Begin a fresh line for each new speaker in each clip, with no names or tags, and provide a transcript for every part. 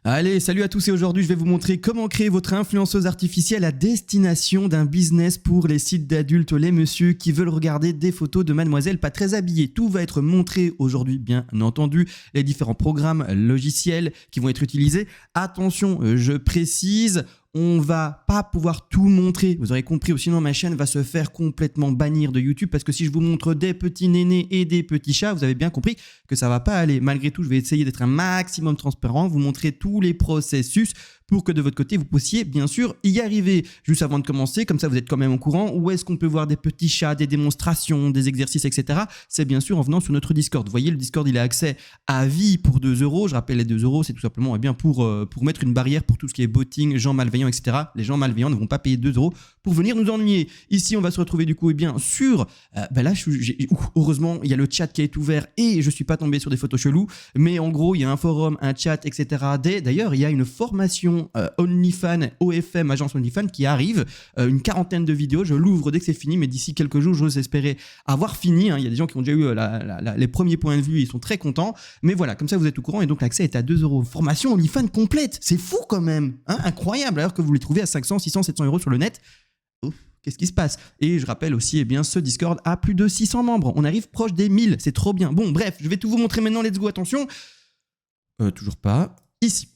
Allez, salut à tous et aujourd'hui je vais vous montrer comment créer votre influenceuse artificielle à destination d'un business pour les sites d'adultes, les messieurs qui veulent regarder des photos de mademoiselle pas très habillée. Tout va être montré aujourd'hui, bien entendu, les différents programmes logiciels qui vont être utilisés. Attention, je précise, on va pas pouvoir tout montrer, vous aurez compris, ou sinon ma chaîne va se faire complètement bannir de YouTube parce que si je vous montre des petits nénés et des petits chats, vous avez bien compris que ça va pas aller. Malgré tout, je vais essayer d'être un maximum transparent, vous montrer tous les processus pour que de votre côté, vous puissiez bien sûr y arriver. Juste avant de commencer, comme ça vous êtes quand même au courant, où est-ce qu'on peut voir des petits chats, des démonstrations, des exercices, etc. C'est bien sûr en venant sur notre Discord. Vous voyez, le Discord, il a accès à vie pour 2 €. Je rappelle, les 2 €, c'est tout simplement pour mettre une barrière pour tout ce qui est botting, gens malveillants, etc. Les gens malveillants ne vont pas payer 2 € pour venir nous ennuyer. Ici, on va se retrouver du coup sur... là, heureusement, il y a le chat qui est ouvert et je ne suis pas tombé sur des photos cheloues. Mais en gros, il y a un forum, un chat, etc. D'ailleurs, il y a une formation OnlyFans, OFM, agence OnlyFans qui arrive, une quarantaine de vidéos, je l'ouvre dès que c'est fini, mais d'ici quelques jours, j'ose espérer avoir fini, hein. Il y a des gens qui ont déjà eu les premiers points de vue, ils sont très contents, mais voilà, comme ça vous êtes au courant, et donc l'accès est à 2 €. Formation OnlyFans complète, c'est fou quand même, hein, incroyable, alors que vous les trouvez à 500, 600, 700 € sur le net. Ouf. Qu'est-ce qui se passe? Et je rappelle aussi, ce Discord a plus de 600 membres, on arrive proche des 1000, c'est trop bien. Bon, bref, je vais tout vous montrer maintenant, let's go, attention. Toujours pas, ici.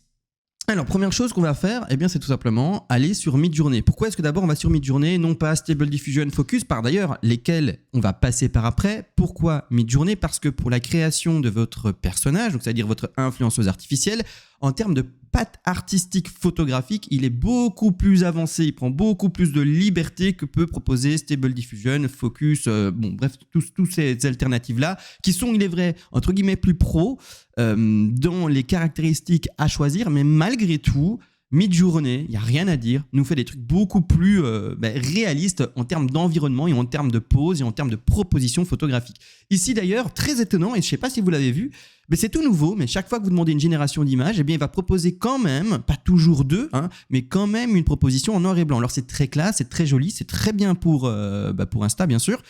Alors, première chose qu'on va faire, c'est tout simplement aller sur Midjourney. Pourquoi est-ce que d'abord on va sur Midjourney, non pas Stable Diffusion, Focus, par d'ailleurs, lesquels on va passer par après. Pourquoi Midjourney? Parce que pour la création de votre personnage, donc c'est-à-dire votre influenceuse artificielle, en termes de patte artistique photographique, il est beaucoup plus avancé, il prend beaucoup plus de liberté que peut proposer Stable Diffusion, Focus, bref, toutes ces alternatives-là, qui sont, il est vrai, entre guillemets, plus pro dans les caractéristiques à choisir, mais malgré tout, Midjourney, il n'y a rien à dire, nous fait des trucs beaucoup plus réalistes en termes d'environnement et en termes de pose et en termes de propositions photographiques. Ici d'ailleurs, très étonnant, et je ne sais pas si vous l'avez vu, mais c'est tout nouveau, mais chaque fois que vous demandez une génération d'images, il va proposer quand même, pas toujours deux, hein, mais quand même une proposition en noir et blanc. Alors c'est très classe, c'est très joli, c'est très bien pour Insta bien sûr.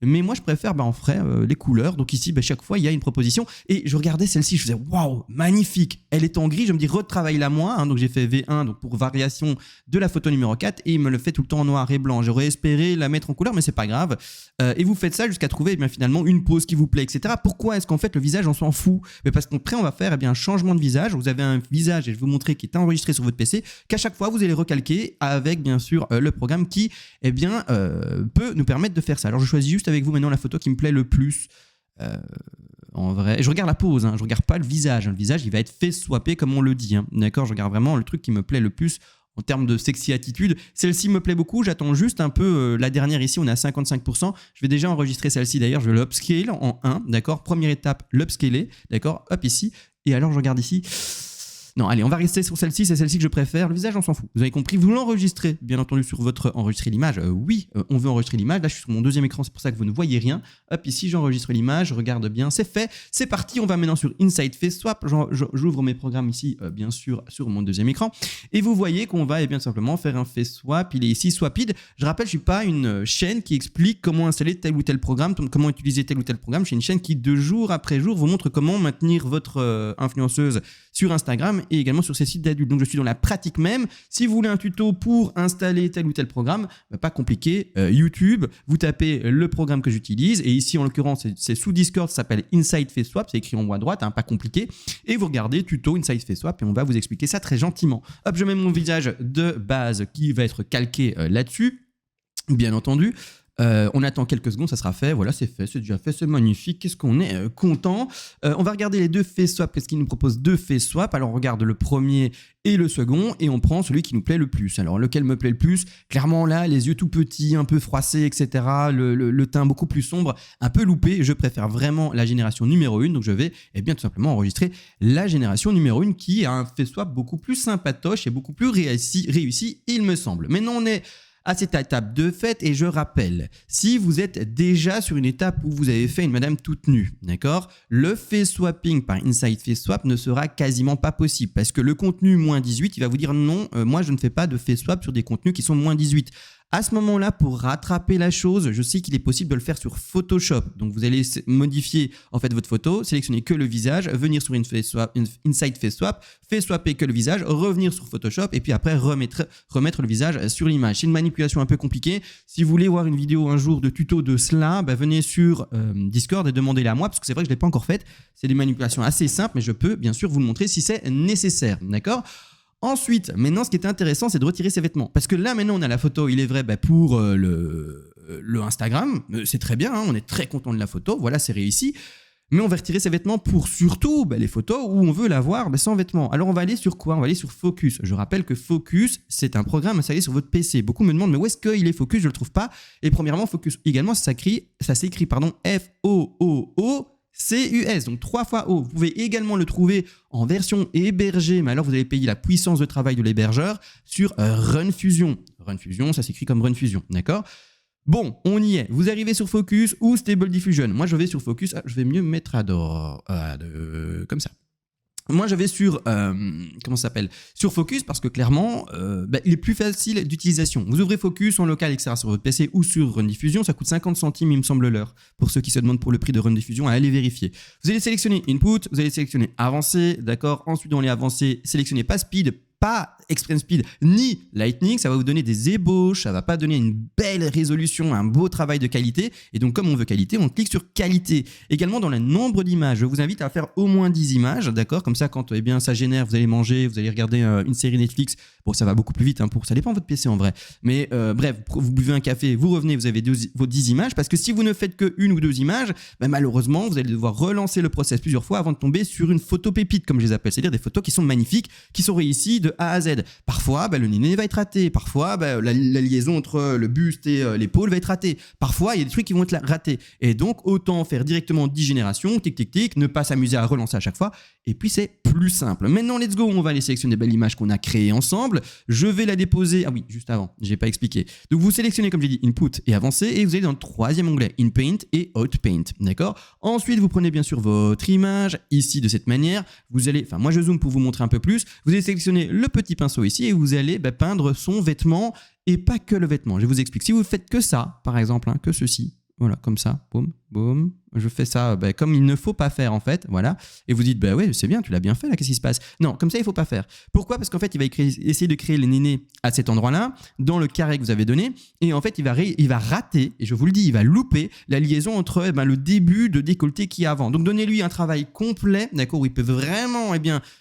Mais moi, je préfère en vrai les couleurs. Donc ici, chaque fois, il y a une proposition. Et je regardais celle-ci, je faisais waouh, magnifique. Elle est en gris. Je me dis retravaille-la moi. Hein. Donc j'ai fait V1 donc pour variation de la photo numéro 4 et il me le fait tout le temps en noir et blanc. J'aurais espéré la mettre en couleur, mais c'est pas grave. Et vous faites ça jusqu'à trouver finalement une pose qui vous plaît, etc. Pourquoi est-ce qu'en fait le visage, on s'en fout? Mais parce qu'après, on va faire un changement de visage. Vous avez un visage, et je vais vous montrer, qui est enregistré sur votre PC, qu'à chaque fois, vous allez recalquer avec bien sûr le programme qui peut nous permettre de faire ça. Alors je choisis juste avec vous maintenant la photo qui me plaît le plus. En vrai, je regarde la pose, hein, je regarde pas le visage. Le visage, il va être fait swapper comme on le dit. Hein, d'accord, je regarde vraiment le truc qui me plaît le plus en termes de sexy attitude. Celle-ci me plaît beaucoup. J'attends juste un peu la dernière ici. On est à 55%. Je vais déjà enregistrer celle-ci d'ailleurs. Je vais l'upscale en 1. D'accord. Première étape, l'upscaler. D'accord. Hop ici. Et alors, je regarde ici. Non, allez, on va rester sur celle-ci, c'est celle-ci que je préfère. Le visage, on s'en fout. Vous avez compris, vous l'enregistrez, bien entendu, sur votre enregistrer l'image. Oui, on veut enregistrer l'image. Là, je suis sur mon deuxième écran, c'est pour ça que vous ne voyez rien. Hop, ici, j'enregistre l'image, je regarde bien, c'est fait. C'est parti, on va maintenant sur Inside Face Swap. J'ouvre mes programmes ici, bien sûr, sur mon deuxième écran. Et vous voyez qu'on va simplement faire un Face Swap. Il est ici, Swapid. Je rappelle, je ne suis pas une chaîne qui explique comment installer tel ou tel programme, comment utiliser tel ou tel programme. Je suis une chaîne qui, de jour après jour, vous montre comment maintenir votre influenceuse sur Instagram et également sur ces sites d'adultes. Donc je suis dans la pratique même. Si vous voulez un tuto pour installer tel ou tel programme, pas compliqué, YouTube, vous tapez le programme que j'utilise et ici en l'occurrence c'est sous Discord, ça s'appelle Inside Face Swap, c'est écrit en haut à droite, hein, pas compliqué, et vous regardez tuto Inside Face Swap et on va vous expliquer ça très gentiment. Hop, je mets mon visage de base qui va être calqué là-dessus, bien entendu. On attend quelques secondes, ça sera fait. Voilà, c'est fait, c'est déjà fait, c'est magnifique. Qu'est-ce qu'on est content. On va regarder les deux face swap. Qu'est-ce qu'il nous propose? Deux face swap. Alors, on regarde le premier et le second et on prend celui qui nous plaît le plus. Alors, lequel me plaît le plus? Clairement, là, les yeux tout petits, un peu froissés, etc. Le teint beaucoup plus sombre, un peu loupé. Je préfère vraiment la génération numéro 1. Donc, je vais tout simplement enregistrer la génération numéro 1 qui a un face swap beaucoup plus sympatoche et beaucoup plus réussi, il me semble. Maintenant, on est à cette étape de fait et je rappelle, si vous êtes déjà sur une étape où vous avez fait une madame toute nue, d'accord, le face swapping par Inside Face Swap ne sera quasiment pas possible parce que le contenu moins 18, il va vous dire non, moi je ne fais pas de face swap sur des contenus qui sont moins 18. À ce moment-là, pour rattraper la chose, je sais qu'il est possible de le faire sur Photoshop. Donc, vous allez modifier en fait votre photo, sélectionner que le visage, venir sur Inside Face Swap, fait swapper que le visage, revenir sur Photoshop et puis après remettre le visage sur l'image. C'est une manipulation un peu compliquée. Si vous voulez voir une vidéo un jour de tuto de cela, venez sur Discord et demandez-la à moi parce que c'est vrai que je ne l'ai pas encore faite. C'est des manipulations assez simples, mais je peux bien sûr vous le montrer si c'est nécessaire. D'accord ? Ensuite, maintenant, ce qui est intéressant, c'est de retirer ses vêtements. Parce que là, maintenant, on a la photo, il est vrai, pour le Instagram. C'est très bien, hein, on est très content de la photo. Voilà, c'est réussi. Mais on va retirer ses vêtements pour surtout les photos où on veut la voir sans vêtements. Alors, on va aller sur quoi ? On va aller sur Focus. Je rappelle que Focus, c'est un programme installé sur votre PC. Beaucoup me demandent, mais où est-ce qu'il est Focus ? Je ne le trouve pas. Et premièrement, Focus, également, ça s'écrit F-O-O-O-C-U-S, donc 3 fois O. Vous pouvez également le trouver en version hébergée, mais alors vous allez payer la puissance de travail de l'hébergeur sur RunFusion. RunFusion, ça s'écrit comme RunFusion, d'accord ? Bon, on y est. Vous arrivez sur Focus ou Stable Diffusion. Moi, je vais sur Focus. Je vais mieux me mettre comme ça. Moi, je vais sur sur Focus parce que clairement, il est plus facile d'utilisation. Vous ouvrez Focus en local, etc. sur votre PC ou sur RunDiffusion. Ça coûte 50 centimes, il me semble, l'heure. Pour ceux qui se demandent pour le prix de RunDiffusion, allez vérifier. Vous allez sélectionner Input, vous allez sélectionner Avancé, d'accord. Ensuite, dans les avancés, sélectionnez pas Speed, pas Extreme Speed ni Lightning, ça va vous donner des ébauches, ça va pas donner une belle résolution, un beau travail de qualité. Et donc, comme on veut qualité, on clique sur qualité. Également, dans le nombre d'images, je vous invite à faire au moins 10 images, d'accord ? Comme ça, quand ça génère, vous allez manger, vous allez regarder une série Netflix. Bon, ça va beaucoup plus vite, ça dépend de votre PC en vrai. Mais bref, vous buvez un café, vous revenez, vous avez vos 10 images. Parce que si vous ne faites que 1 ou 2 images, malheureusement, vous allez devoir relancer le process plusieurs fois avant de tomber sur une photo pépite, comme je les appelle. C'est-à-dire des photos qui sont magnifiques, qui sont réussies de A à Z. Parfois, le néné va être raté. Parfois, la liaison entre le buste et l'épaule va être ratée. Parfois, il y a des trucs qui vont être ratés. Et donc, autant faire directement 10 générations, tic, tic, tic, ne pas s'amuser à relancer à chaque fois. Et puis, c'est plus simple. Maintenant, let's go. On va aller sélectionner des belles images qu'on a créées ensemble. Je vais la déposer. Ah oui, juste avant, je n'ai pas expliqué. Donc, vous sélectionnez, comme j'ai dit, Input et Avancé. Et vous allez dans le 3e onglet, In Paint et Out Paint. D'accord ? Ensuite, vous prenez bien sûr votre image ici de cette manière. Vous allez, moi, je zoome pour vous montrer un peu plus. Vous allez sélectionner le petit pinceau ici et vous allez peindre son vêtement et pas que le vêtement. Je vous explique. Si vous faites que ça, par exemple, que ceci, voilà, comme ça, boum, boum, je fais ça comme il ne faut pas faire en fait, voilà. Et vous dites, ouais, c'est bien, tu l'as bien fait là, qu'est-ce qui se passe ? Non, comme ça, il ne faut pas faire. Pourquoi ? Parce qu'en fait, il va essayer de créer les nénés à cet endroit-là, dans le carré que vous avez donné, et en fait, il va rater, et je vous le dis, il va louper la liaison entre le début de décolleté qu'il y a avant. Donc, donnez-lui un travail complet, d'accord, où il peut vraiment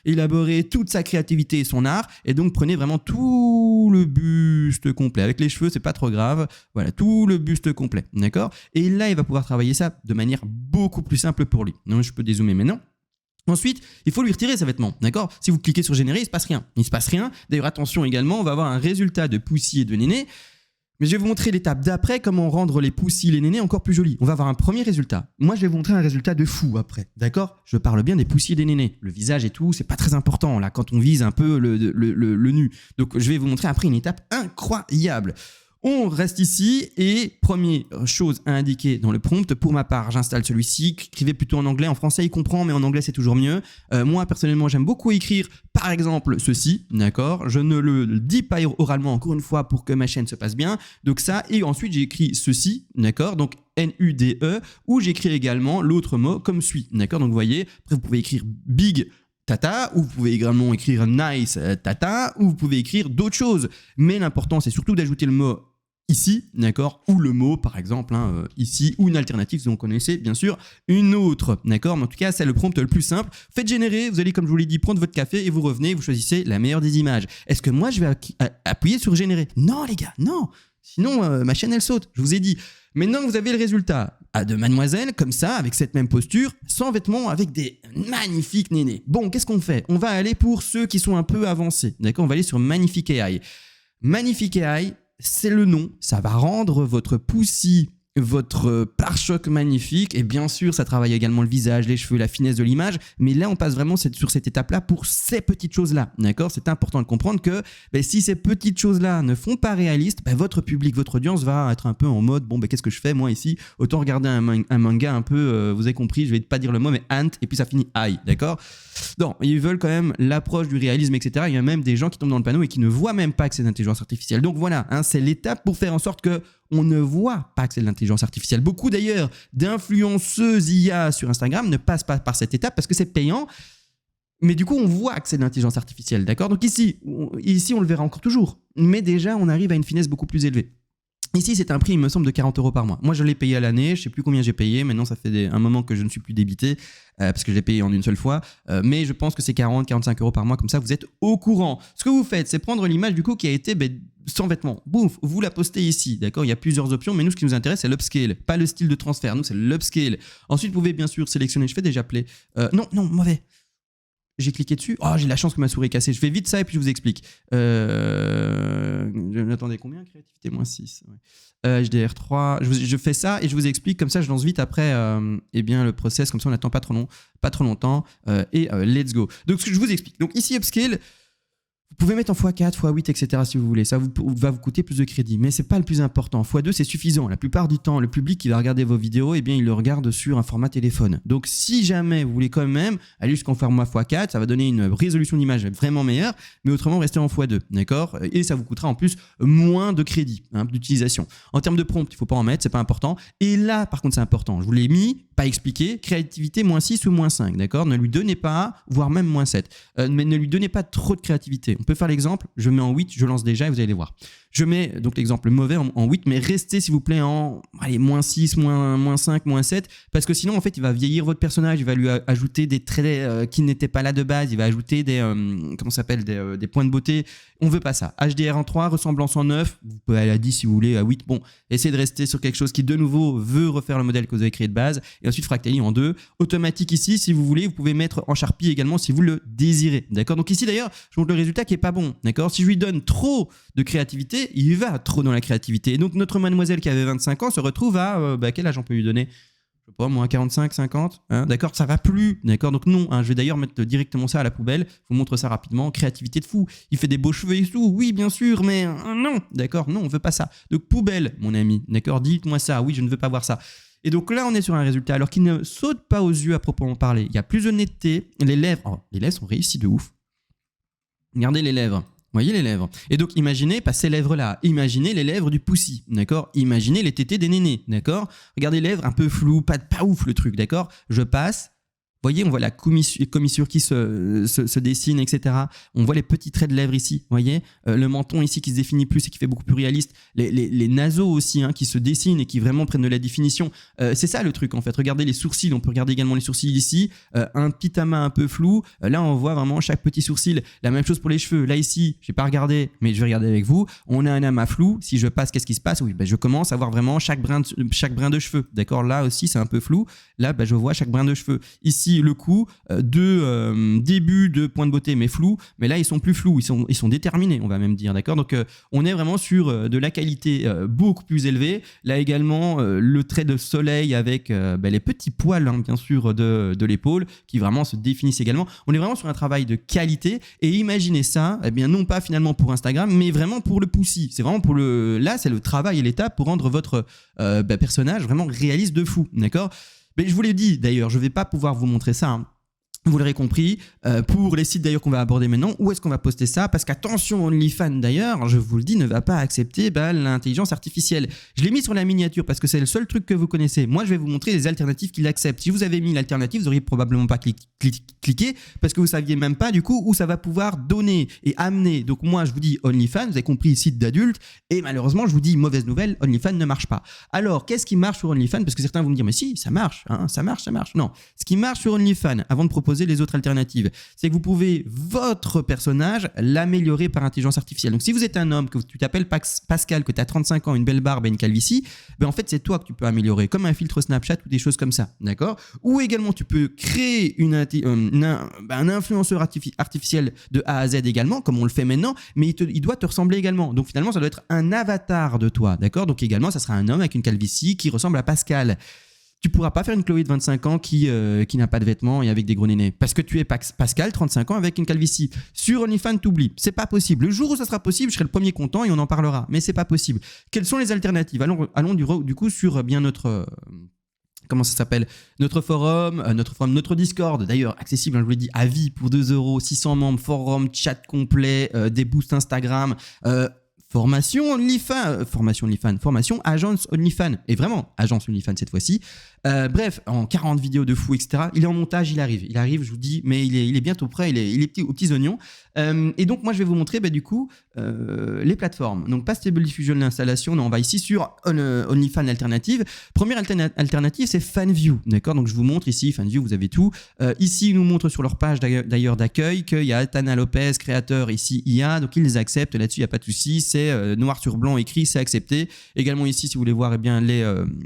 élaborer toute sa créativité et son art, et donc prenez vraiment tout le buste complet. Avec les cheveux, c'est pas trop grave, voilà, tout le buste complet, d'accord ? Et là, il va pouvoir travailler ça de manière beaucoup plus simple pour lui. Non, je peux dézoomer maintenant. Ensuite, il faut lui retirer ses vêtements, d'accord ? Si vous cliquez sur générer, il ne se passe rien. Il ne se passe rien. D'ailleurs, attention également, on va avoir un résultat de poussi et de néné. Mais je vais vous montrer l'étape d'après, comment rendre les poussis et les nénés encore plus jolis. On va avoir un premier résultat. Moi, je vais vous montrer un résultat de fou après, d'accord ? Je parle bien des poussis et des nénés. Le visage et tout, c'est pas très important là, quand on vise un peu le nu. Donc, je vais vous montrer après une étape incroyable. On reste ici et première chose à indiquer dans le prompt, pour ma part, j'installe celui-ci. Écrivez plutôt en anglais, en français il comprend, mais en anglais c'est toujours mieux. Moi personnellement, j'aime beaucoup écrire par exemple ceci, d'accord ? Je ne le dis pas oralement encore une fois pour que ma chaîne se passe bien. Donc ça, et ensuite j'ai écrit ceci, d'accord ? Donc N-U-D-E, où j'écris également l'autre mot comme suit, d'accord ? Donc vous voyez, après vous pouvez écrire big tata, ou vous pouvez également écrire nice tata, ou vous pouvez écrire d'autres choses. Mais l'important, c'est surtout d'ajouter le mot ici, d'accord, ou le mot, par exemple, ici, ou une alternative, si vous en connaissez, bien sûr, une autre, d'accord. Mais en tout cas, c'est le prompt le plus simple. Faites générer, vous allez, comme je vous l'ai dit, prendre votre café et vous revenez, vous choisissez la meilleure des images. Est-ce que moi, je vais appuyer sur générer ? Non, les gars, non. Sinon, ma chaîne, elle saute, je vous ai dit. Maintenant, vous avez le résultat de mademoiselle, comme ça, avec cette même posture, sans vêtements, avec des magnifiques nénés. Bon, qu'est-ce qu'on fait ? On va aller pour ceux qui sont un peu avancés, d'accord ? On va aller sur Magnifique AI. Magnifique AI, c'est le nom, ça va rendre votre poussi votre pare-choc magnifique, et bien sûr ça travaille également le visage, les cheveux, la finesse de l'image, mais là on passe vraiment sur cette étape-là pour ces petites choses-là, d'accord ? C'est important de comprendre que si ces petites choses-là ne font pas réaliste, votre public, votre audience va être un peu en mode qu'est-ce que je fais moi ici ? Autant regarder un manga un peu, vous avez compris, je vais pas dire le mot, mais ant, et puis ça finit aïe, d'accord ? Non, ils veulent quand même l'approche du réalisme, etc. Il y a même des gens qui tombent dans le panneau et qui ne voient même pas que c'est de l'intelligence artificielle. Donc voilà, c'est l'étape pour faire en sorte que on ne voit pas que c'est de l'intelligence artificielle. Beaucoup d'ailleurs d'influenceuses IA sur Instagram ne passent pas par cette étape parce que c'est payant. Mais du coup, on voit que c'est de l'intelligence artificielle, d'accord ? Donc ici, on le verra encore toujours. Mais déjà, on arrive à une finesse beaucoup plus élevée. Ici, c'est un prix, il me semble, de 40 € par mois. Moi, je l'ai payé à l'année. Je ne sais plus combien j'ai payé. Maintenant, ça fait un moment que je ne suis plus débité parce que je l'ai payé en une seule fois. Mais je pense que c'est 40-45 € par mois. Comme ça, vous êtes au courant. Ce que vous faites, c'est prendre l'image du coup qui a été sans vêtements. Bouf, vous la postez ici. D'accord ? Il y a plusieurs options. Mais nous, ce qui nous intéresse, c'est l'upscale. Pas le style de transfert. Nous, c'est l'upscale. Ensuite, vous pouvez bien sûr sélectionner. Je fais déjà play. Non, mauvais. J'ai cliqué dessus. Oh, j'ai la chance que ma souris est cassée. Je fais vite ça et puis je vous explique. Attendez, combien ? Créativité, -6. Ouais. HDR3. Je fais ça et je vous explique. Comme ça, je lance vite après le process. Comme ça, on n'attend pas trop longtemps. Let's go. Donc, ce que je vous explique. Donc, ici, Upscale. Vous pouvez mettre en x4, x8, etc. si vous voulez. Ça va vous coûter plus de crédit. Mais ce n'est pas le plus important. x2, c'est suffisant. La plupart du temps, le public qui va regarder vos vidéos, il le regarde sur un format téléphone. Donc, si jamais vous voulez quand même aller jusqu'en format x4, ça va donner une résolution d'image vraiment meilleure. Mais autrement, restez en x2. D'accord ? Et ça vous coûtera en plus moins de crédit d'utilisation. En termes de prompt, il ne faut pas en mettre. Ce n'est pas important. Et là, par contre, c'est important. Je vous l'ai mis, pas expliqué. Créativité -6 ou -5. D'accord ? Ne lui donnez pas, voire même -7. Mais ne lui donnez pas trop de créativité. On peut faire l'exemple, je mets en 8, je lance déjà et vous allez voir. Je mets donc l'exemple mauvais en 8, mais restez s'il vous plaît en -6, -5, -7, parce que sinon en fait il va vieillir votre personnage, il va lui ajouter des traits qui n'étaient pas là de base, il va ajouter des points de beauté. On veut pas ça. HDR en 3, ressemblance en 9, vous pouvez aller à 10 si vous voulez, à 8. Bon, essayez de rester sur quelque chose qui de nouveau veut refaire le modèle que vous avez créé de base, et ensuite Fractali en 2. Automatique ici, si vous voulez, vous pouvez mettre en Sharpie également si vous le désirez. D'accord ? Donc ici d'ailleurs, je vous montre le résultat qui est pas bon. D'accord ? Si je lui donne trop de créativité, il va trop dans la créativité. Et donc notre mademoiselle qui avait 25 ans se retrouve à quel âge on peut lui donner ? Je sais pas, moins 45, 50, d'accord, ça va plus, d'accord, donc non, je vais d'ailleurs mettre directement ça à la poubelle, je vous montre ça rapidement, créativité de fou, il fait des beaux cheveux et tout, oui bien sûr, mais non, d'accord, non, on veut pas ça, donc poubelle mon ami, d'accord, dites-moi ça, oui je ne veux pas voir ça. Et donc là on est sur un résultat alors qu'il ne saute pas aux yeux à proprement parler, il y a plus de netteté, les lèvres sont réussies de ouf, regardez les lèvres. Vous voyez les lèvres. Et donc, imaginez, pas ces lèvres-là, imaginez les lèvres du poussi, d'accord ? Imaginez les tétés des nénés, d'accord ? Regardez les lèvres un peu floues, pas ouf le truc, d'accord ? Je passe. Vous voyez, on voit la commissure qui se dessine, etc. On voit les petits traits de lèvres ici, vous voyez, le menton ici qui se définit plus et qui fait beaucoup plus réaliste. Les naseaux aussi qui se dessinent et qui vraiment prennent de la définition. C'est ça le truc en fait. Regardez les sourcils, on peut regarder également les sourcils ici. Un petit amas un peu flou. Là, on voit vraiment chaque petit sourcil. La même chose pour les cheveux. Là ici, je n'ai pas regardé, mais je vais regarder avec vous. On a un amas flou. Si je passe, qu'est-ce qui se passe ? Oui, je commence à voir vraiment chaque brin de cheveux. D'accord ? Là aussi, c'est un peu flou. Là, je vois chaque brin de cheveux. Ici, le coup début de point de beauté mais flou, mais là ils sont plus flous, ils sont déterminés on va même dire, d'accord, donc on est vraiment sur de la qualité beaucoup plus élevée. Là également le trait de soleil avec les petits poils bien sûr de l'épaule qui vraiment se définissent également. On est vraiment sur un travail de qualité et imaginez ça, non pas finalement pour Instagram mais vraiment pour le poussi, c'est vraiment là c'est le travail et l'étape pour rendre votre personnage vraiment réaliste de fou, d'accord. Mais je vous l'ai dit d'ailleurs, je ne vais pas pouvoir vous montrer ça. Vous l'aurez compris, pour les sites d'ailleurs qu'on va aborder maintenant, où est-ce qu'on va poster ça ? Parce qu'attention, OnlyFans d'ailleurs, je vous le dis, ne va pas accepter l'intelligence artificielle. Je l'ai mis sur la miniature parce que c'est le seul truc que vous connaissez. Moi, je vais vous montrer les alternatives qui l'acceptent. Si vous avez mis l'alternative, vous n'auriez probablement pas cliqué parce que vous ne saviez même pas du coup où ça va pouvoir donner et amener. Donc moi, je vous dis OnlyFans, vous avez compris, site d'adulte. Et malheureusement, je vous dis, mauvaise nouvelle, OnlyFans ne marche pas. Alors, qu'est-ce qui marche sur OnlyFans ? Parce que certains vont me dire, mais si, ça marche, ça marche. Non, ce qui marche sur OnlyFans, avant de proposer proposer les autres alternatives. C'est que vous pouvez, votre personnage, l'améliorer par intelligence artificielle. Donc si vous êtes un homme, que tu t'appelles Pascal, que tu as 35 ans, une belle barbe et une calvitie, en fait c'est toi que tu peux améliorer, comme un filtre Snapchat ou des choses comme ça, d'accord? Ou également tu peux créer un influenceur artificiel de A à Z également, comme on le fait maintenant, mais il doit te ressembler également. Donc finalement ça doit être un avatar de toi, d'accord? Donc également ça sera un homme avec une calvitie qui ressemble à Pascal. Tu pourras pas faire une Chloé de 25 ans qui n'a pas de vêtements et avec des gros nénés. Parce que tu es Pascal, 35 ans, avec une calvitie. Sur OnlyFans, t'oublies. C'est pas possible. Le jour où ça sera possible, je serai le premier content et on en parlera. Mais c'est pas possible. Quelles sont les alternatives? Allons du coup sur bien notre... comment ça s'appelle? Notre forum, notre Discord, d'ailleurs accessible, je vous l'ai dit, à vie pour 2 €, 600 membres, forum, chat complet, des boosts Instagram... formation agence OnlyFans, et vraiment agence OnlyFans cette fois-ci. Bref, en 40 vidéos de fou, etc. Il est en montage, il arrive, je vous dis, mais il est bientôt prêt, il est petit, aux petits oignons. Et donc moi je vais vous montrer du coup les plateformes. Donc pas Stable Diffusion l'installation, non, on va ici sur OnlyFans alternative. Première alternative, c'est FanView, d'accord? Donc je vous montre ici, FanView, vous avez tout. Ici, ils nous montrent sur leur page d'ailleurs d'accueil qu'il y a Altana Lopez, créateur, ici IA, donc ils les acceptent, là-dessus il n'y a pas de souci, c'est noir sur blanc écrit, c'est accepté. Également ici, si vous voulez voir les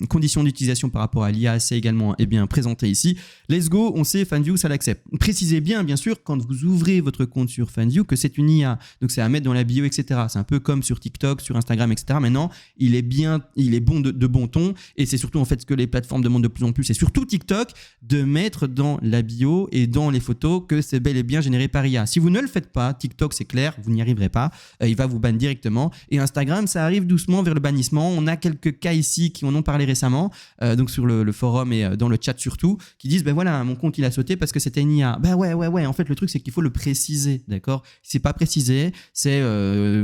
conditions d'utilisation par rapport à l'IA, c'est également présenté ici. Let's go, on sait, FanView, ça l'accepte. Précisez bien sûr, quand vous ouvrez votre compte sur FanView, que c'est une IA. Donc c'est à mettre dans la bio, etc. C'est un peu comme sur TikTok, sur Instagram, etc. Maintenant, il est bon de bon ton, et c'est surtout en fait ce que les plateformes demandent de plus en plus, et surtout TikTok, de mettre dans la bio et dans les photos que c'est bel et bien généré par IA. Si vous ne le faites pas, TikTok, c'est clair, vous n'y arriverez pas. Il va vous ban directement. Et Instagram, ça arrive doucement vers le bannissement. On a quelques cas ici qui en ont parlé récemment, donc sur le forum et dans le chat surtout, qui disent voilà, mon compte il a sauté parce que c'était une IA. Ouais. En fait, le truc c'est qu'il faut le préciser, d'accord? Si c'est pas précisé, c'est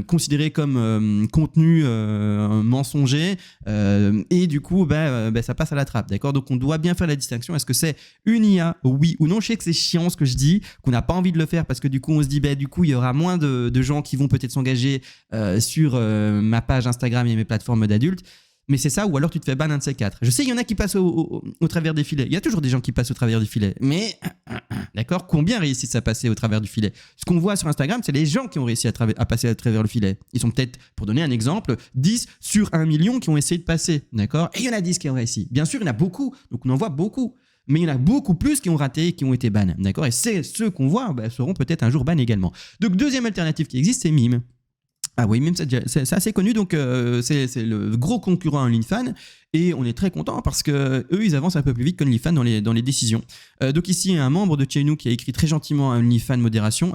considéré comme contenu mensonger, et du coup, ça passe à la trappe, d'accord? Donc on doit bien faire la distinction. Est-ce que c'est une IA, oui ou non? Je sais que c'est chiant ce que je dis, qu'on n'a pas envie de le faire parce que du coup on se dit du coup il y aura moins de gens qui vont peut-être s'engager sur ma page Instagram et mes plateformes d'adultes. Mais c'est ça, ou alors tu te fais ban un de ces quatre. Je sais, il y en a qui passent au travers des filets. Il y a toujours des gens qui passent au travers du filet. Mais, d'accord, combien réussissent à passer au travers du filet? Ce qu'on voit sur Instagram, c'est les gens qui ont réussi à passer à travers le filet. Ils sont peut-être, pour donner un exemple, 10 sur 1 million qui ont essayé de passer. D'accord? Et il y en a 10 qui ont réussi. Bien sûr, il y en a beaucoup. Donc on en voit beaucoup. Mais il y en a beaucoup plus qui ont raté et qui ont été ban. D'accord? Et ceux qu'on voit seront peut-être un jour ban également. Donc, deuxième alternative qui existe, c'est Mime. Ah oui, Mime, c'est assez connu, donc c'est le gros concurrent à OnlyFans, et on est très content parce que eux ils avancent un peu plus vite qu'OnlyFans dans les décisions. Donc ici, il y a un membre de chez nous qui a écrit très gentiment à OnlyFans Modération,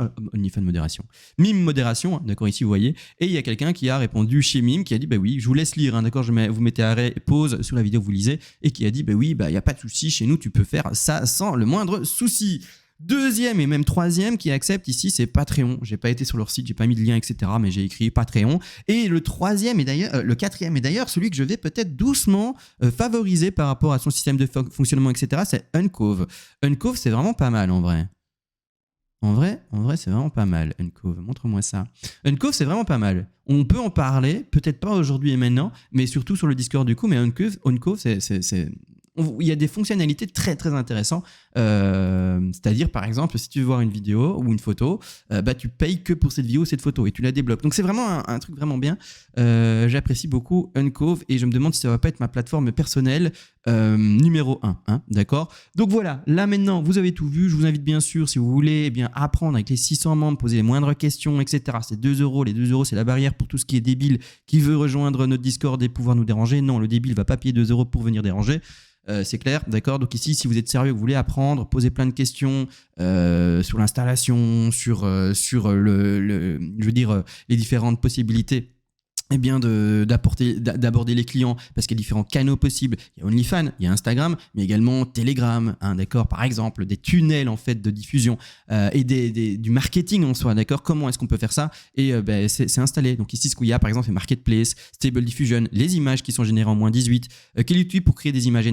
Mime Modération, d'accord, ici vous voyez, et il y a quelqu'un qui a répondu chez Mime qui a dit oui, je vous laisse lire, d'accord, vous mettez arrêt, pause sur la vidéo, vous lisez, et qui a dit il n'y a pas de souci, chez nous tu peux faire ça sans le moindre souci. Deuxième et même troisième qui accepte ici, c'est Patreon. J'ai pas été sur leur site, j'ai pas mis de lien, etc. Mais j'ai écrit Patreon. Et le quatrième est d'ailleurs celui que je vais peut-être doucement favoriser par rapport à son système de fonctionnement, etc. C'est Uncove. Uncove, c'est vraiment pas mal en vrai. En vrai, c'est vraiment pas mal, Uncove. Montre-moi ça. Uncove, c'est vraiment pas mal. On peut en parler, peut-être pas aujourd'hui et maintenant, mais surtout sur le Discord du coup. Mais Uncove, il y a des fonctionnalités très très intéressantes, c'est-à-dire par exemple si tu veux voir une vidéo ou une photo, tu payes que pour cette vidéo ou cette photo et tu la débloques. Donc c'est vraiment un truc vraiment bien. J'apprécie beaucoup Uncove et je me demande si ça va pas être ma plateforme personnelle numéro 1, hein, d'accord? Donc voilà, là maintenant vous avez tout vu. Je vous invite bien sûr, si vous voulez apprendre avec les 600 membres, poser les moindres questions, etc. C'est 2 €. Les 2 € c'est la barrière pour tout ce qui est débile qui veut rejoindre notre Discord et pouvoir nous déranger. Non, le débile va pas payer 2 € pour venir déranger. C'est clair, d'accord? Donc ici, si vous êtes sérieux, vous voulez apprendre, poser plein de questions sur l'installation, sur les différentes possibilités, d'aborder les clients, parce qu'il y a différents canaux possibles. Il y a OnlyFans, il y a Instagram, mais également Telegram, hein, d'accord, par exemple, des tunnels en fait de diffusion et du marketing en soi, d'accord. Comment est-ce qu'on peut faire ça? Et c'est installé. Donc ici, ce qu'il y a par exemple, c'est Marketplace, Stable Diffusion, les images qui sont générées en -18, Kelly pour créer des images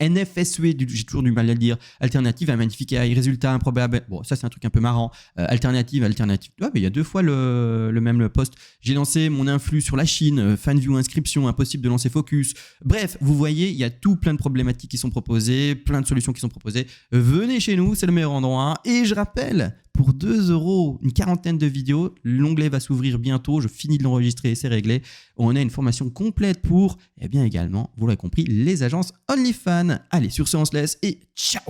NFSE, j'ai toujours du mal à le dire, alternative à magnifique AI, résultat improbable. Bon, ça c'est un truc un peu marrant. Alternative. Ouais, mais il y a 2 fois le même post. J'ai lancé mon influx sur la Chine, fan view inscription, impossible de lancer focus. Bref, vous voyez, il y a tout plein de problématiques qui sont proposées, plein de solutions qui sont proposées. Venez chez nous, c'est le meilleur endroit. Et je rappelle, pour 2 €, une quarantaine de vidéos, l'onglet va s'ouvrir bientôt, je finis de l'enregistrer et c'est réglé. On a une formation complète pour, eh bien également, vous l'avez compris, les agences OnlyFans. Allez, sur ce, on se laisse et ciao!